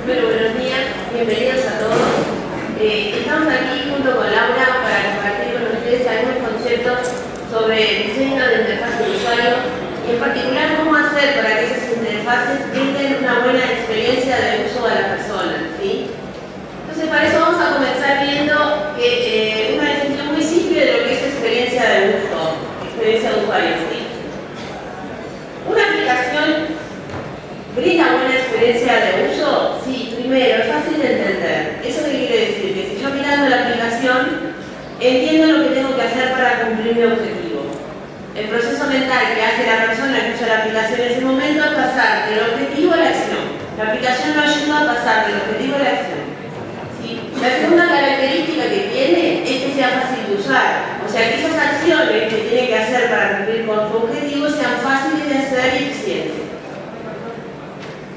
Bueno, buenos días, bienvenidos a todos. Estamos aquí junto con Laura para compartir con ustedes algunos conceptos sobre diseño de interfaz de usuario y en particular cómo hacer para que esas interfaces brinden una buena experiencia de uso a las personas, ¿sí? Entonces, para eso vamos a comenzar viendo una definición muy simple de lo que es experiencia de uso, experiencia de usuario, ¿sí? Una aplicación brinda buena experiencia de uso. Sí, primero, es fácil de entender. ¿Eso qué quiere decir? Que si yo mirando la aplicación entiendo lo que tengo que hacer para cumplir mi objetivo. El proceso mental que hace la persona que usa la aplicación en ese momento es pasar del objetivo a la acción. La aplicación lo ayuda a pasar del objetivo a la acción. ¿Sí? La segunda característica que tiene es que sea fácil de usar. O sea, que esas acciones que tiene que hacer para cumplir con su objetivo sean fáciles de hacer y eficientes.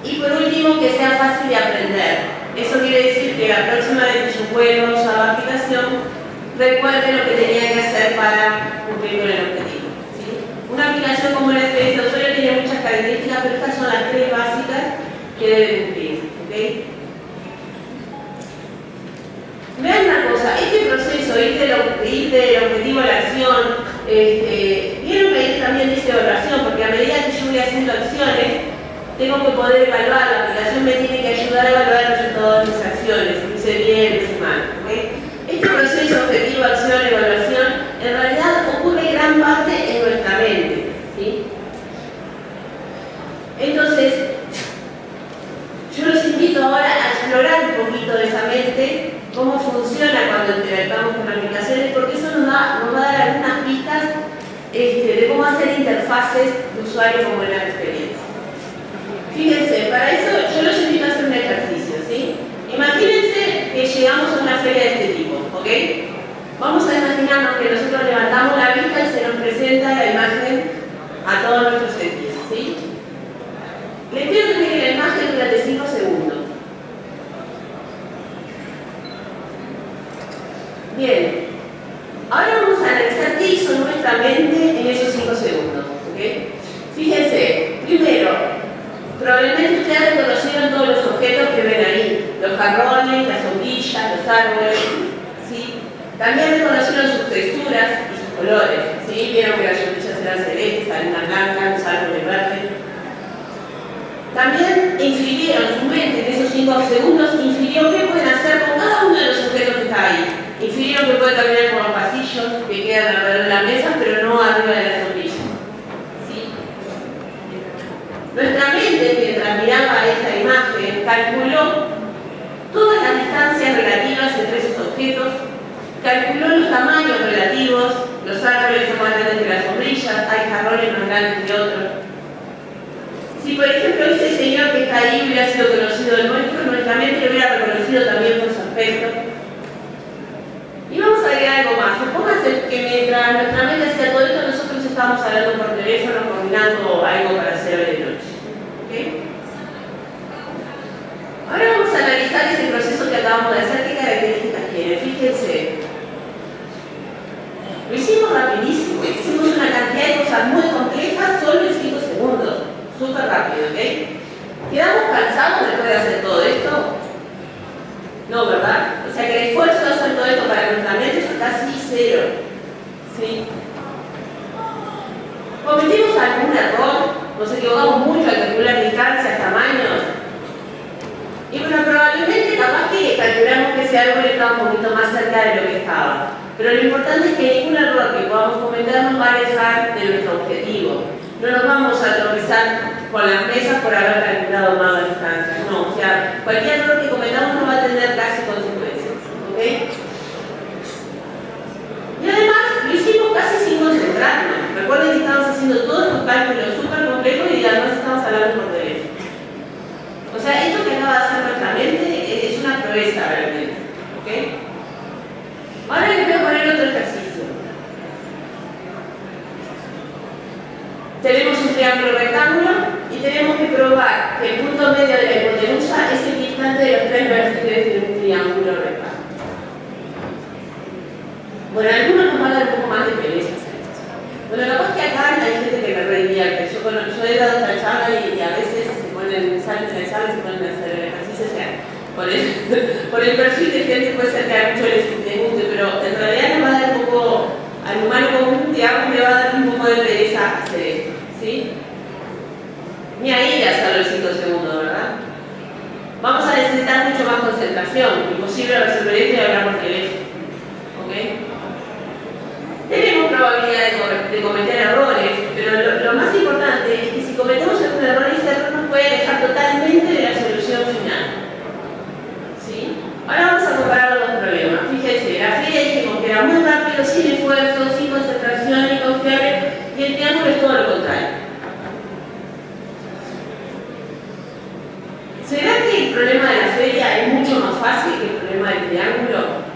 Y por último, que sea fácil de aprender. Eso quiere decir que la próxima vez que yo vuelva a usar la aplicación, recuerde lo que tenía que hacer para cumplir con el objetivo, ¿sí? Una aplicación como la experiencia de usuario tiene muchas características, pero estas son las tres básicas que debe cumplir, ¿okay? Vean una cosa, este proceso, ir del objetivo a la acción, vieron que ahí también dice evaluación, porque a medida que yo voy haciendo acciones, tengo que poder evaluar, la aplicación me tiene que ayudar a evaluar el resultado de mis acciones, si hice bien, si hice mal, ¿okay? Este proceso, objetivo, acción, evaluación, en realidad ocurre gran parte en nuestra mente, ¿sí? Entonces, yo los invito ahora a explorar un poquito de esa mente, cómo funciona cuando interactuamos con aplicaciones, porque eso nos va a dar algunas pistas de cómo hacer interfaces de usuario con buena experiencia. Fíjense, para eso yo los invito a hacer un ejercicio, ¿sí? Imagínense que llegamos a una feria de este tipo, ¿ok? Vamos a imaginarnos que nosotros levantamos la vista y se nos presenta la imagen a todos nuestros sentidos, ¿sí? Les pido que miren la imagen durante 5 segundos. Bien, ahora vamos a analizar qué hizo nuestra mente en esos 5 segundos, ¿ok? Fíjense, primero, probablemente ustedes reconocieron todos los objetos que ven ahí, los jarrones, las sombrillas, los árboles, ¿sí? También reconocieron sus texturas y sus colores, ¿sí? Vieron que las sombrillas eran celestes, arenas blancas, los árboles verdes. También infirieron, su mente en esos 5 segundos infirió qué pueden hacer con cada uno de los objetos que está ahí. Infirieron que pueden caminar por los pasillos que quedan alrededor de la mesa, pero no arriba de la sombrilla. Nuestra mente, mientras miraba esta imagen, calculó todas las distancias relativas entre esos objetos, calculó los tamaños relativos, los árboles son más grandes que las sombrillas, hay jarrones más grandes que otros. Si por ejemplo ese señor que está ahí hubiera sido conocido del nuestro, nuestra mente lo hubiera reconocido también por su aspecto. Y vamos a agregar algo más. Supónganse que mientras nuestra mente hacía todo esto, nosotros estábamos hablando por teléfono, coordinando algo para hacer hoy de noche. ¿Okay? Ahora vamos a analizar ese proceso que acabamos de hacer, qué características tiene. Fíjense, lo hicimos rapidísimo, hicimos una cantidad de cosas muy complejas solo en 5 segundos, súper rápido, ¿ok? ¿Quedamos cansados después de hacer todo esto? No, ¿verdad? O sea que el esfuerzo de hacer todo esto para nuestra mente es casi cero, ¿sí? ¿Cometimos algún error? Nos equivocamos mucho al calcular distancias, tamaños. Y bueno, probablemente capaz que calculamos que ese árbol estaba un poquito más cerca de lo que estaba. Pero lo importante es que ningún error que podamos cometer nos va a alejar de nuestro objetivo. No nos vamos a tropezar con las mesas por haber calculado mal la distancia. No, o sea, cualquier error que cometamos no va a tener casi consecuencias. ¿Ok? Y además, lo hicimos casi sin concentrarnos. Recuerden que estamos haciendo todos los cálculos súper complejos y además estamos hablando por teléfono. O sea, esto que acaba de hacer nuestra mente es una proeza realmente. ¿Ok? Ahora les voy a poner otro ejercicio. Tenemos un triángulo rectángulo y tenemos que probar que el punto medio de la hipotenusa es equidistante de los 3 vértices de un triángulo rectángulo. Bueno, algunos nos van a dar un poco más de pereza hacer esto. Bueno, capaz que acá hay gente que me redivierte. Yo he dado esta charla y a veces se ponen, salen de la charla y se ponen a hacer el ejercicio. O sea, por el perfil de gente puede ser que a muchos les guste, pero en realidad nos va a dar un poco, al humano común, digamos, le va a dar un poco de pereza hacer esto, ¿sí? Ni ahí ya solo los 5 segundos, ¿verdad? Vamos a necesitar mucho más concentración, imposible resolver esto y hablar por teléfono, ¿ok? Tenemos probabilidad de cometer errores, pero lo más importante es que si cometemos algún error, ese error nos puede alejar totalmente de la solución final. ¿Sí? Ahora vamos a comparar los dos problemas. Fíjense, la feria dijimos que era muy rápido, sin esfuerzo, sin concentración y confiable, y el triángulo es todo lo contrario. ¿Será que el problema de la feria es mucho más fácil que el problema del triángulo?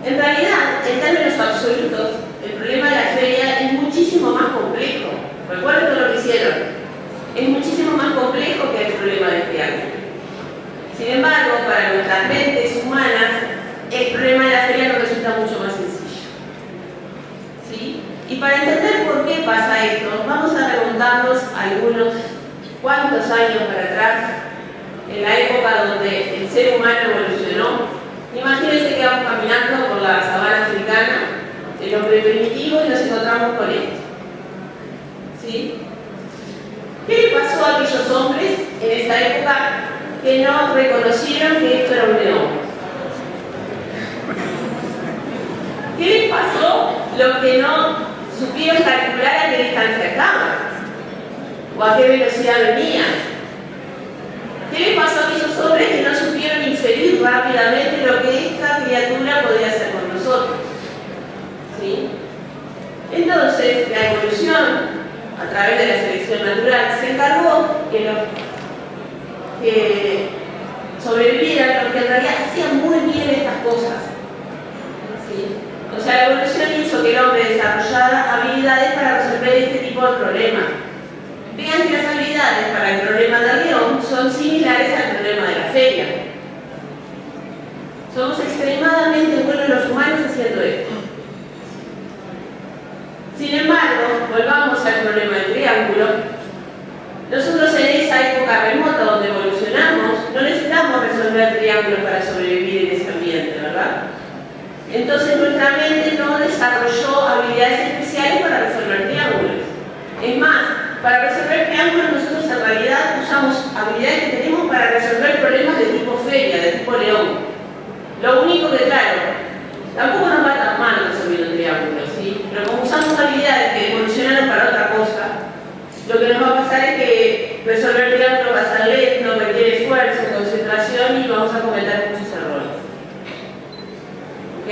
En realidad, en términos absolutos, el problema de la feria es muchísimo más complejo. Recuerden todo lo que hicieron. Es muchísimo más complejo que el problema del triángulo. Sin embargo, para nuestras mentes humanas, el problema de la feria nos resulta mucho más sencillo. ¿Sí? Y para entender por qué pasa esto, vamos a remontarnos algunos cuantos años para atrás, en la época donde el ser humano evolucionó. Imagínense que vamos caminando por la sabana africana, el hombre primitivo, y nos encontramos con esto. ¿Sí? ¿Qué le pasó a aquellos hombres en esa época que no reconocieron que esto era un león? ¿Qué les pasó los que no supieron calcular a qué distancia estaban? ¿O a qué velocidad venían? ¿Qué les pasó a aquellos hombres que no supieron inferir rápidamente lo que esta criatura podía hacer con nosotros? ¿Sí? Entonces, la evolución, a través de la selección natural, se encargó que sobrevivieran los que en realidad hacían muy bien estas cosas. ¿Sí? O sea, la evolución hizo que el hombre desarrollara habilidades para resolver este tipo de problemas. Vean que las habilidades para el problema del león son similares al problema de la feria. Somos extremadamente buenos los humanos haciendo esto. Sin embargo, volvamos al problema del triángulo. Nosotros en esa época remota donde evolucionamos, no necesitamos resolver triángulos para sobrevivir en ese ambiente, ¿verdad? Entonces nuestra mente no desarrolló habilidades especiales para resolver triángulos. Es más, para resolver triángulos nosotros en realidad usamos habilidades que tenemos para resolver problemas de tipo feria, de tipo león. Lo único que, claro, tampoco nos va tan mal resolviendo triángulos, ¿sí? Pero como usamos habilidades que evolucionaron para otra cosa, lo que nos va a pasar es que resolver triángulos va a ser lento, requiere esfuerzo, concentración y vamos a cometer muchos errores. ¿Ok?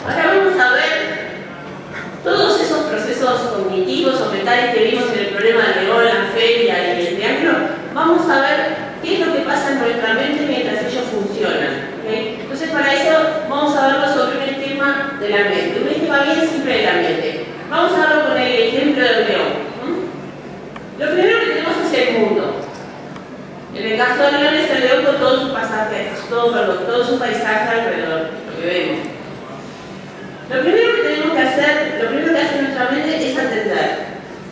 Ahora vamos a ver todos esos procesos cognitivos o mentales que vimos en el problema del león, la feria y el triángulo. Vamos a ver qué es lo que pasa en nuestra mente mientras ellos funcionan. ¿Okay? Entonces, para eso vamos a verlo sobre un esquema de la mente, un esquema bien simple de la mente. Vamos a verlo con el ejemplo del león. Lo primero que tenemos es el mundo. En el caso del león es el león con todo su pasaje, todo su paisaje alrededor, lo que vemos. Lo primero que tenemos que hacer, lo primero que hace nuestra mente es atender.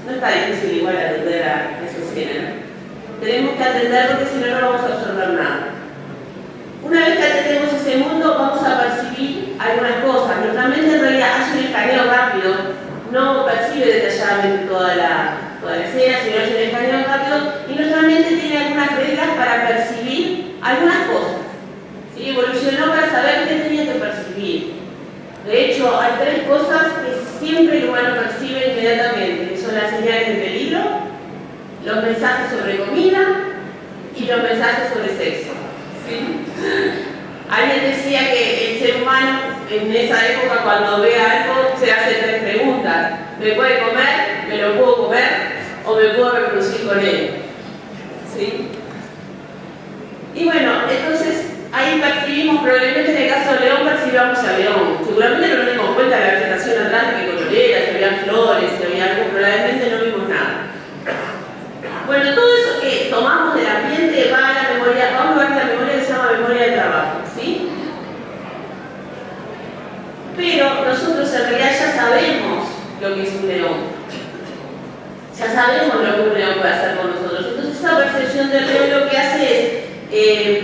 No está difícil igual atender a esa escena, ¿no? Tenemos que atender porque si no, no vamos a absorber nada. Una vez que atendemos ese mundo, vamos a percibir algunas cosas. Nuestra mente en realidad hace un escaneo rápido, no percibe detalladamente toda la escena, sino hace un escaneo rápido, y nuestra mente tiene algunas reglas para percibir algunas cosas. ¿Sí? Evolucionó para saber qué tenía que percibir. De hecho, hay 3 cosas que siempre el humano percibe inmediatamente, que son las señales de peligro, los mensajes sobre comida y los mensajes sobre sexo. ¿Sí? Alguien decía que el ser humano en esa época cuando ve algo se hace 3 preguntas. ¿Me puede comer? ¿Me lo puedo comer? ¿O me puedo reproducir con él? ¿Sí? Y bueno, entonces ahí percibimos, probablemente en el caso de león percibamos a león. Seguramente no nos dimos cuenta de la vegetación atrás, de que colorera, si había flores, si había algo, probablemente no vimos nada. Bueno, todo eso que tomamos del ambiente va a la memoria, vamos a ver la memoria que se llama memoria de trabajo, ¿sí? Pero nosotros en realidad ya sabemos lo que es un león. Ya sabemos lo que un león puede hacer con nosotros. Entonces esa percepción del rol lo que hace es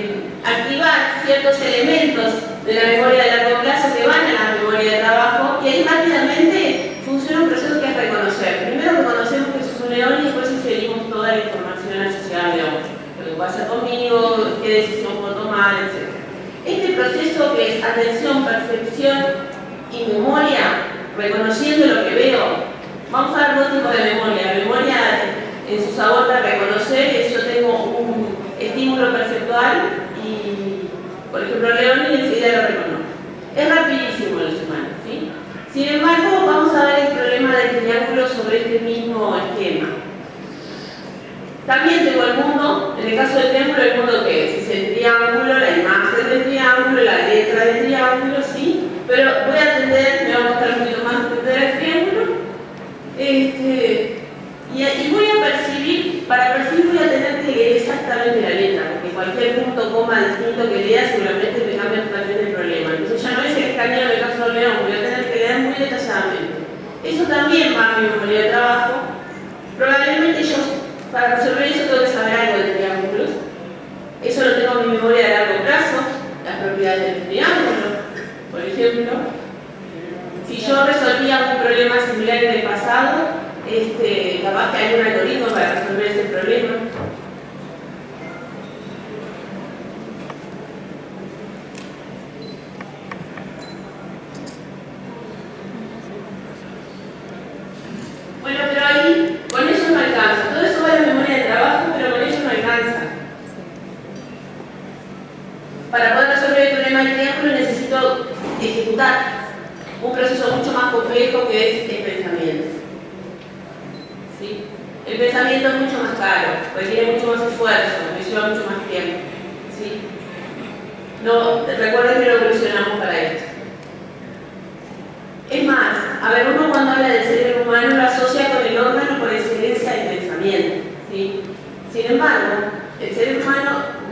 activar ciertos elementos de la memoria de largo plazo que van a la memoria de trabajo, y ahí rápidamente funciona un proceso que es reconocer. Primero reconocemos que sos un león y después inferimos toda la información asociada al león. Lo que pasa conmigo, qué decisión puedo tomar, etc. Este proceso que es atención, percepción y memoria, reconociendo lo que veo, vamos a dar dos tipos de memoria. La memoria en su sabor de reconocer es: yo tengo un estímulo perceptual y, por ejemplo, león, y enseguida lo reconozco. Es rapidísimo en los humanos, ¿sí? Sin embargo, vamos a ver el problema del triángulo sobre este mismo esquema. También tengo el mundo, en el caso del triángulo, el mundo que es el triángulo, la imagen del triángulo, la letra del triángulo, ¿sí? Pero voy a atender, me va a costar un poquito más entender el triángulo, y voy a percibir, para percibir voy a tener que leer exactamente la letra, porque cualquier punto, coma distinto que lea seguramente me cambia totalmente el problema. Entonces ya no es el escaneo en el caso del león, voy a tener que leer muy detalladamente. Eso también va a mi memoria de trabajo. Probablemente yo, para resolver eso, tengo que saber algo de triángulos. Eso lo tengo en mi memoria de largo plazo, las propiedades del triángulo, por ejemplo. Si yo resolvía un problema similar en el pasado, capaz que hay un algoritmo para resolver ese problema. Bueno, pero ahí, con eso no alcanza. Todo eso va a la memoria de trabajo, pero con eso no alcanza. Para poder resolver el problema del triángulo necesito ejecutar un proceso mucho más complejo, que es el pensamiento. ¿Sí? El pensamiento es mucho más caro, requiere mucho más esfuerzo, me lleva mucho más tiempo. ¿Sí? No, recuerden que lo evolucionamos para esto. Es más, a ver, uno cuando habla del cerebro humano lo asocia con el órgano por excelencia del pensamiento. ¿Sí? Sin embargo, el cerebro humano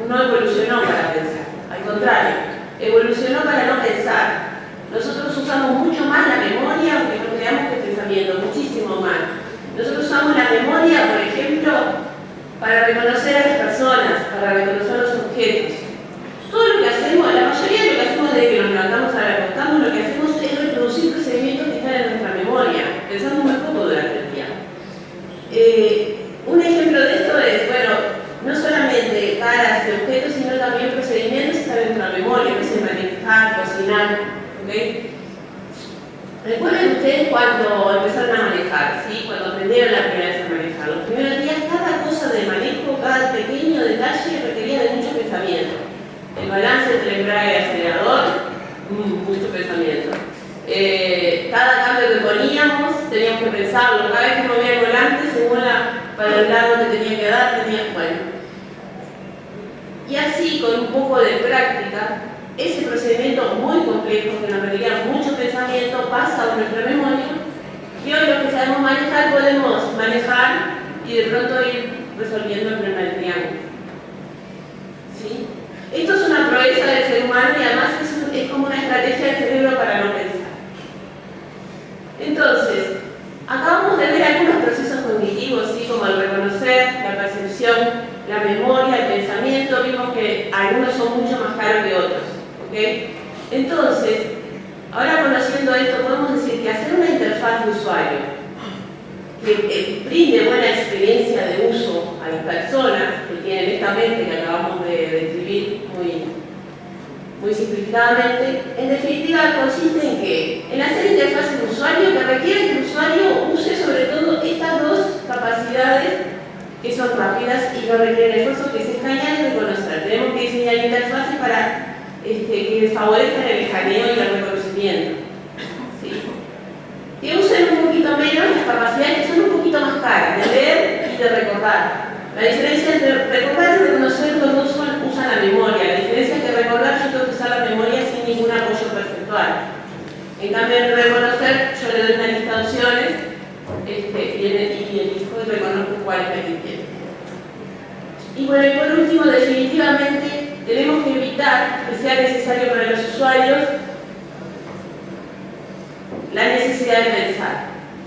no evolucionó para pensar, al contrario, evolucionó para no pensar. Nosotros usamos mucho más la memoria, aunque no creamos que el pensamiento, muchísimo más. Nosotros usamos la memoria, por ejemplo, para reconocer a las personas, para reconocer los objetos. Todo lo que hacemos, la mayoría de lo que hacemos desde que nos levantamos a la acostamos, lo que hacemos es reproducir procedimientos que están en nuestra memoria. Pensamos muy poco durante el día. Un ejemplo de esto es, bueno, no solamente caras de objetos, sino también procedimientos que están en nuestra memoria, que es manejar, cocinar. ¿Okay? Recuerden ustedes cuando empezaron a manejar, ¿sí? Cuando aprendieron la primera vez a manejar. Los primeros días, cada cosa de manejo, cada pequeño detalle requería de mucho pensamiento. El balance entre embrague y acelerador, mucho pensamiento. Cada cambio que poníamos, teníamos que pensarlo. Cada vez que movía el volante, según para el lado que tenía que dar, bueno. Y así, con un poco de práctica, ese procedimiento muy complejo que nos requería mucho pensamiento pasa a nuestra memoria, y hoy los que sabemos manejar podemos manejar y de pronto ir resolviendo el problema del triángulo. ¿Sí? Esto es una proeza del ser humano y además es como una estrategia del cerebro para no pensar. Entonces, acabamos de ver algunos procesos cognitivos, ¿sí? Como el reconocer, la percepción, la memoria, el pensamiento. Vimos que algunos son mucho más caros que otros. ¿Okay? Entonces, ahora conociendo esto, podemos decir que hacer una interfaz de usuario que brinde buena experiencia de uso a las personas que tienen esta mente que acabamos de describir muy simplificadamente, en definitiva consiste en que en hacer interfaces de usuario que requieren que el usuario use sobre todo estas dos capacidades que son rápidas y no requieren esfuerzo, que es escanear y reconocer. Tenemos que diseñar interfaces para que favorezcan el escaneo y el reconocimiento. ¿Sí? Que usen un poquito menos las capacidades que son un poquito más caras, de leer y de recordar. La diferencia entre recordar y reconocer, los dos usan la memoria. La diferencia es que recordar yo tengo que usar la memoria sin ningún apoyo perceptual. En cambio, en reconocer yo le doy una lista de opciones y elijo y reconozco cuál es la que quiero. Y bueno, y por último, definitivamente tenemos que evitar que sea necesario para los usuarios la necesidad de pensar.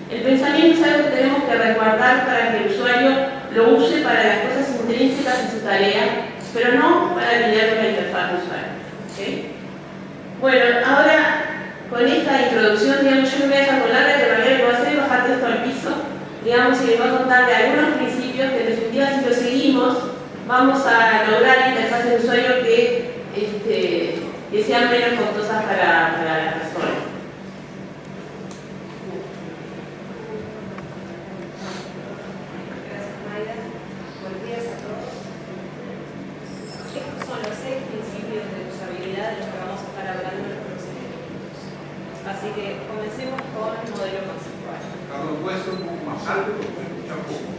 El pensamiento es algo que tenemos que resguardar para que el usuario lo use para las cosas intrínsecas de su tarea, pero no para lidiar con la interfaz de usuario. ¿Okay? Bueno, ahora con esta introducción, digamos, yo me voy a dejar con la de manera que va a hacer bajar esto al piso, digamos, y les voy a contar de algunos principios que en definitiva si lo seguimos vamos a lograr interfaces de usuario que sean menos costosas para las personas. Gracias, Mayra. Buenos días a todos. Estos son los 6 principios de usabilidad de los que vamos a estar hablando en los próximos minutos. Así que comencemos con el modelo conceptual. Carlos, puede ser un poco más alto porque se escucha poco.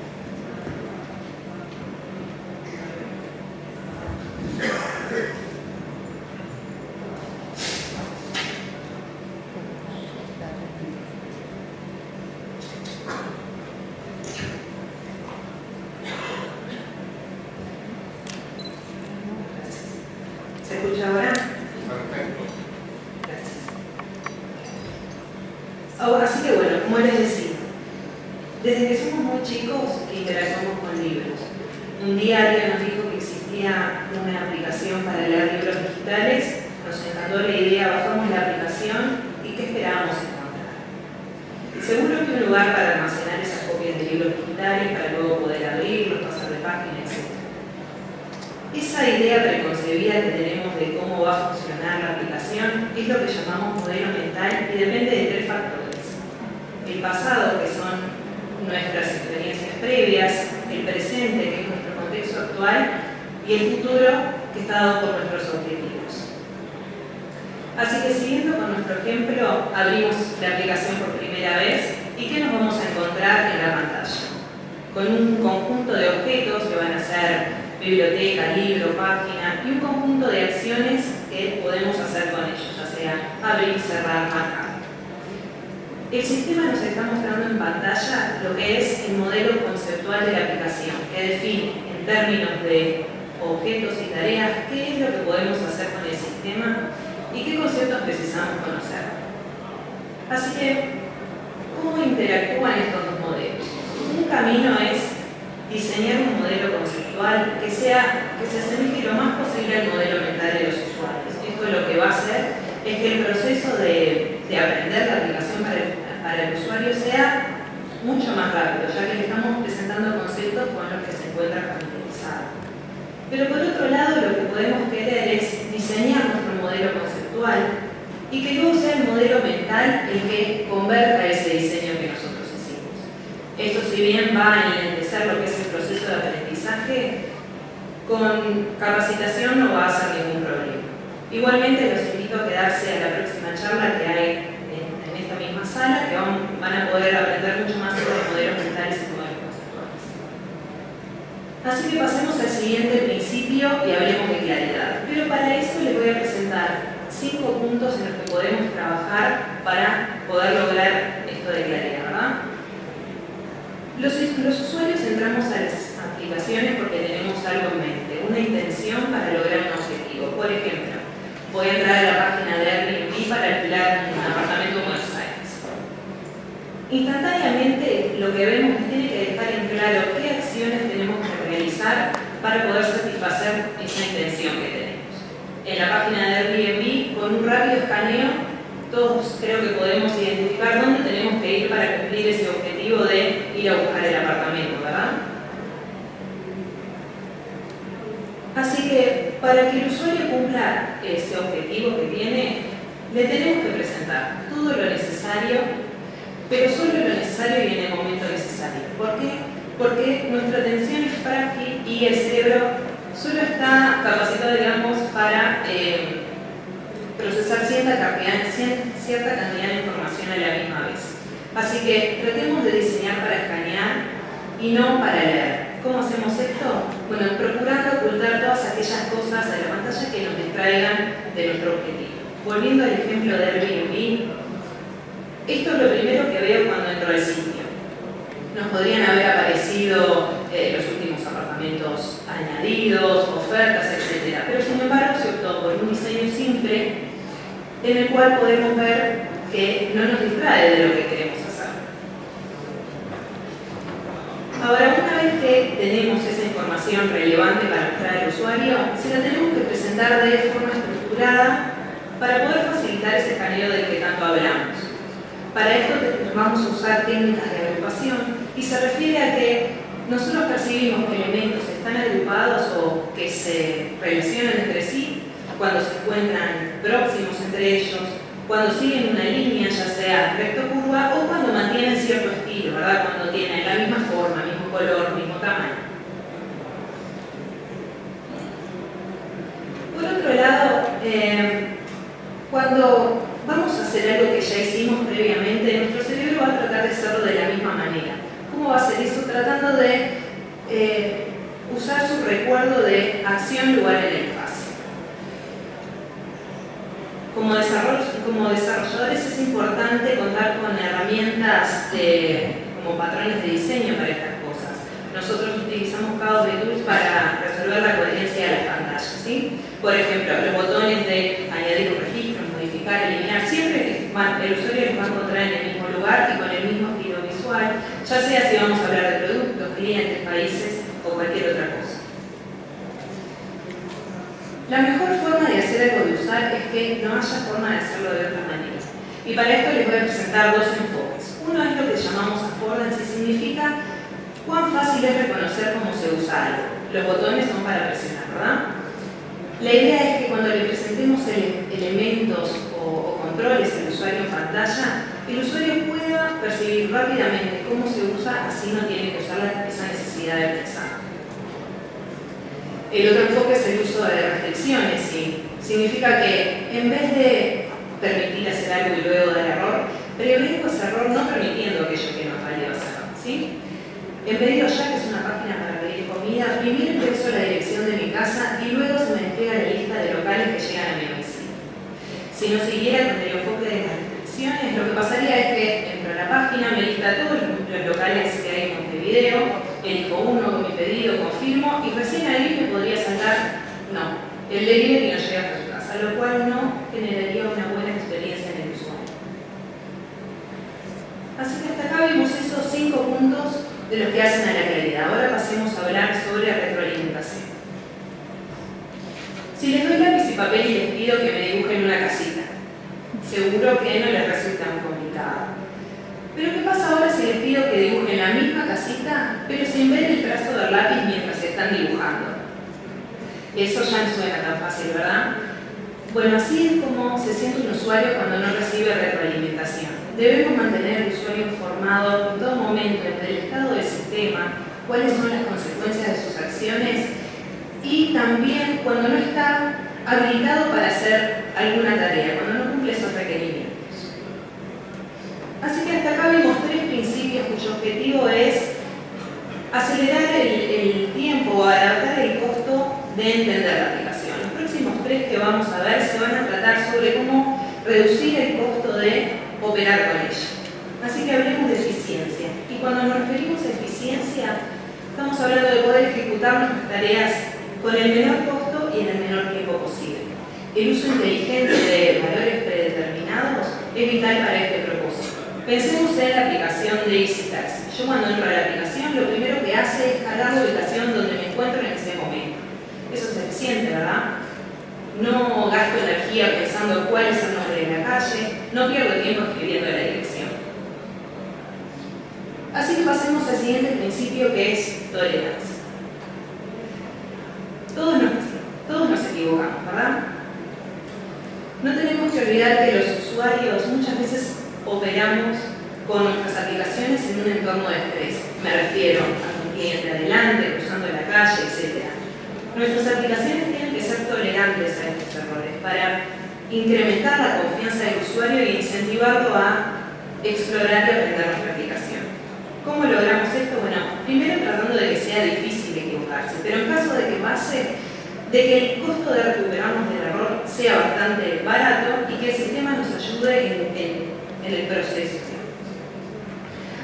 ¿Se escucha ahora? Perfecto. Gracias. Así que bueno, como les decía, desde que somos muy chicos interactuamos con libros. Un día alguien nos dijo que existía una aplicación para leer libros digitales, nos encantó la idea, bajamos la aplicación y ¿qué esperábamos encontrar? Seguro que un lugar para almacenar esas copias de libros digitales para luego poder abrirlos, pasar de página, etc. Esa idea preconcebida que tenemos de cómo va a funcionar la aplicación es lo que llamamos modelo mental y depende de 3 factores. El pasado, que son nuestras experiencias previas, el presente, que es nuestro contexto actual, y el futuro, que está dado por nuestros objetivos. Así que siguiendo con nuestro ejemplo, abrimos la aplicación por primera vez y ¿qué nos vamos a encontrar en la pantalla? Con un conjunto de objetos que van a ser biblioteca, libro, página y un conjunto de acciones que podemos hacer con ellos, ya sea abrir, cerrar, marcar. El sistema nos está mostrando en pantalla lo que es el modelo conceptual de la aplicación, que define en términos de objetos y tareas qué es lo que podemos hacer con el sistema y qué conceptos precisamos conocer. Así que, ¿cómo interactúan estos dos modelos? Un camino es diseñar un modelo conceptual que se asemeje lo más posible al modelo mental de los usuarios. Esto lo que va a hacer es que el proceso de aprender la aplicación para el usuario sea mucho más rápido, ya que le estamos presentando conceptos con los que se encuentra familiarizado. Pero por otro lado, lo que podemos querer es diseñar nuestro modelo conceptual y que luego sea el modelo mental el que converta ese diseño que nosotros hicimos. Esto, si bien va a enlentecer lo que es el proceso de aprendizaje, con capacitación no va a ser ningún problema. Igualmente los invito a quedarse a la próxima charla que hay en esta misma sala, que van a poder aprender mucho más sobre modelos mentales y modelos conceptuales. Así que pasemos al siguiente principio y hablemos de claridad. Pero para eso les voy a presentar 5 puntos en los que podemos trabajar para poder lograr esto de claridad, ¿verdad? Los usuarios entramos a las aplicaciones porque tenemos algo en mente, una intención para lograr un objetivo. Por ejemplo, voy a entrar a la página de Airbnb para alquilar un apartamento en Buenos Aires. Instantáneamente lo que vemos es que tiene que dejar en claro qué acciones tenemos que realizar para poder satisfacer esa intención que tenemos. En la página de Airbnb, con un rápido escaneo, todos creo que podemos identificar dónde tenemos que ir para cumplir ese objetivo de ir a buscar el apartamento, ¿verdad? Así que para que el usuario cumpla ese objetivo que tiene, le tenemos que presentar todo lo necesario, pero solo lo necesario y en el momento necesario. ¿Por qué? Porque nuestra atención es frágil y el cerebro solo está capacitado, digamos, para procesar cierta cantidad de información a la misma vez. Así que tratemos de diseñar para escanear y no para leer. ¿Cómo hacemos esto? Bueno, procurando ocultar todas aquellas cosas de la pantalla que nos distraigan de nuestro objetivo. Volviendo al ejemplo de Airbnb, esto es lo primero que veo cuando entro al sitio. Nos podrían haber aparecido los últimos apartamentos añadidos, ofertas, etc. Pero sin embargo se optó por un diseño simple en el cual podemos ver que no nos distrae de lo que queremos hacer. Ahora, una vez que tenemos esa información relevante para mostrar al usuario, se la tenemos que presentar de forma estructurada para poder facilitar ese escaneo del que tanto hablamos. Para esto vamos a usar técnicas de agrupación y se refiere a que nosotros percibimos que elementos están agrupados o que se relacionan entre sí cuando se encuentran próximos entre ellos, cuando siguen una línea, ya sea recto curva, o cuando mantienen cierto estilo, ¿verdad? Cuando tienen la misma forma, mismo color, mismo tamaño. Por otro lado, cuando vamos a hacer algo que ya hicimos previamente, nuestro cerebro va a tratar de hacerlo de la misma manera. ¿Cómo va a ser eso? Tratando de usar su recuerdo de acción-lugar en el espacio. Como desarrolladores es importante contar con herramientas como patrones de diseño para estas cosas. Nosotros utilizamos Chaos de Tools para resolver la coherencia de las pantallas, ¿sí? Por ejemplo, los botones de añadir un registro, modificar, eliminar, siempre que el usuario los va a encontrar en el mismo lugar y con el mismo estilo visual, ya sea si vamos a hablar de productos, clientes, países o cualquier otra cosa. La mejor forma de hacer algo de usar es que no haya forma de hacerlo de otra manera. Y para esto les voy a presentar dos enfoques. Uno es lo que llamamos affordancy, significa cuán fácil es reconocer cómo se usa algo. Los botones son para presionar, ¿verdad? La idea es que cuando le presentemos elementos o controles al usuario en pantalla, el usuario pueda percibir rápidamente cómo se usa, así no tiene que usar esa necesidad de pensar. El otro enfoque es el uso de restricciones, ¿sí? Significa que en vez de permitir hacer algo y luego dar error, prevengo ese error no permitiendo aquello que no es válido hacer, ¿sí? En Pedido Ya, que es una página para pedir comida, primero ingreso la dirección de mi casa y luego se me entrega la lista de locales que llegan a mi domicilio. Si no siguiera con el enfoque de las restricciones, lo que pasaría es que entro a la página, me lista todos los locales que hay en este video, elijo uno con mi pedido, confirmo y recién ahí me podría saltar, no, el delivery no llega hasta su casa, lo cual no generaría una buena experiencia en el usuario. Así que hasta acá vimos esos 5 puntos de los que hacen a la claridad. Ahora pasemos a hablar sobre retroalimentación. Si les doy lápiz y papel y les pido que me dibujen una casita, seguro que no les resulta muy complicado. Pero ¿qué pasa ahora si les pido que dibujen la misma casita, pero sin ver el trazo del lápiz mientras se están dibujando? Eso ya no suena tan fácil, ¿verdad? Bueno, así es como se siente un usuario cuando no recibe retroalimentación. Debemos mantener al usuario informado en todo momento del estado del sistema, cuáles son las consecuencias de sus acciones y también cuando no está habilitado para hacer alguna tarea, cuando no cumple esos requerimientos. Así que hasta acá vimos 3 principios cuyo objetivo es acelerar el tiempo o adaptar el costo de entender la aplicación. Los próximos 3 que vamos a ver se van a tratar sobre cómo reducir el costo de operar con ella. Así que hablemos de eficiencia. Y cuando nos referimos a eficiencia, estamos hablando de poder ejecutar nuestras tareas con el menor costo y en el menor tiempo posible. El uso inteligente de valores predeterminados es vital para este propósito. Pensemos en la aplicación de EasyTaxi. Yo cuando entro a la aplicación, lo primero que hace es cargar la ubicación donde me encuentro en ese momento. Eso es eficiente, ¿verdad? No gasto energía pensando cuál es el nombre de la calle, no pierdo tiempo escribiendo la dirección. Así que pasemos al siguiente principio, que es tolerancia. Todos nos equivocamos, ¿verdad? No tenemos que olvidar que los usuarios muchas veces operamos con nuestras aplicaciones en un entorno de estrés. Me refiero a un cliente adelante, cruzando la calle, etc. Nuestras aplicaciones tienen que ser tolerantes a estos errores para incrementar la confianza del usuario e incentivarlo a explorar y aprender nuestra aplicación. ¿Cómo logramos esto? Bueno, primero tratando de que sea difícil equivocarse, pero en caso de que pase, de que el costo de recuperarnos del error sea bastante barato y que el sistema nos ayude en el proceso.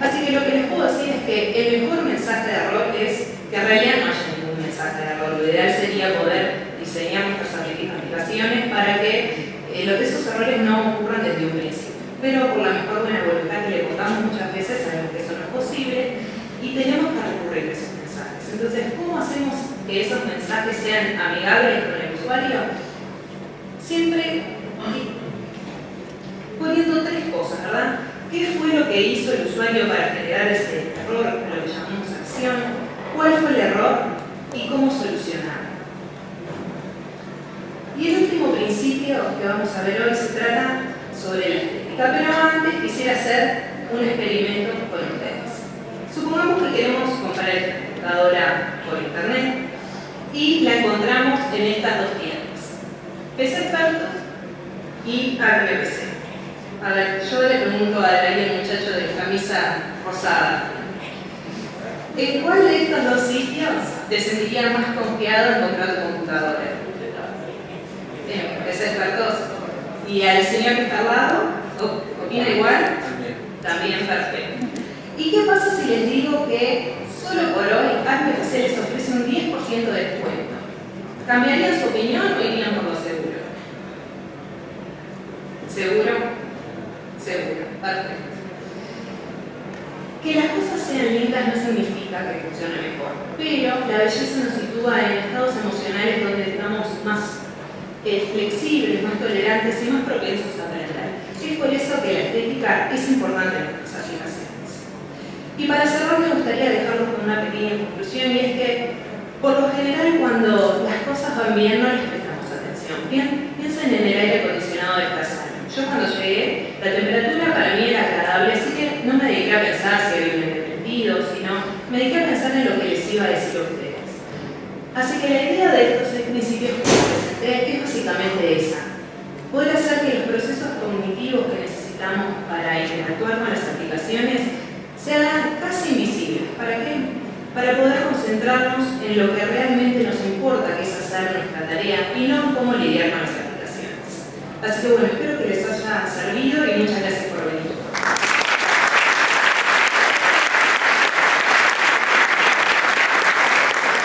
Así que lo que les puedo decir es que el mejor mensaje de error es que en realidad no haya ningún mensaje de error. Lo ideal sería poder diseñar nuestras aplicaciones para que esos errores no ocurran desde un principio. Pero por la mejor buena voluntad que le pongamos muchas veces sabemos que eso no es posible y tenemos que recurrir a esos mensajes. Entonces que esos mensajes sean amigables con el usuario, siempre poniendo tres cosas, ¿verdad? ¿Qué fue lo que hizo el usuario para generar ese error, lo que llamamos acción? ¿Cuál fue el error? ¿Y cómo solucionarlo? Y el último principio que vamos a ver hoy se trata sobre la estética, pero antes quisiera hacer un experimento con ustedes. Supongamos que queremos comprar esta computadora por internet y la encontramos en estas dos tiendas, PC Expertos y ARMPC. A ver, yo le pregunto al muchacho de camisa rosada, ¿en cuál de estos dos sitios te sentirías más confiado en comprar tu computadora? PC Expertos. ¿Y al señor que está al lado? ¿Opina igual? También, perfecto. ¿Y qué pasa si les digo que solo por hoy ARMPC les ofrece un 10% de descuento? ¿Cambiarían su opinión o irían por lo seguro? ¿Seguro? Seguro, perfecto. Que las cosas sean lindas no significa que funcione mejor, pero la belleza nos sitúa en estados emocionales donde estamos más flexibles, más tolerantes y más propensos a aprender. Es por eso que la estética es importante en nuestras aplicaciones. Y para cerrar me gustaría dejarlos con una pequeña conclusión, y es que por lo general cuando las cosas van bien no les prestamos atención. Piensen en el aire acondicionado de esta sala. Yo cuando llegué, la temperatura para mí era agradable, así que no me dediqué a pensar si había un entendido, sino me dediqué a pensar en lo que les iba a decir a ustedes. Así que la idea de estos 6 principios que les presenté es básicamente esa: poder hacer que los procesos cognitivos que necesitamos para interactuar con las aplicaciones se hagan casi invisibles. ¿Para qué? Para poder concentrarnos en lo que realmente nos importa, que es hacer nuestra tarea, y no en cómo lidiar con las aplicaciones. Así que bueno, espero que les haya servido y muchas gracias.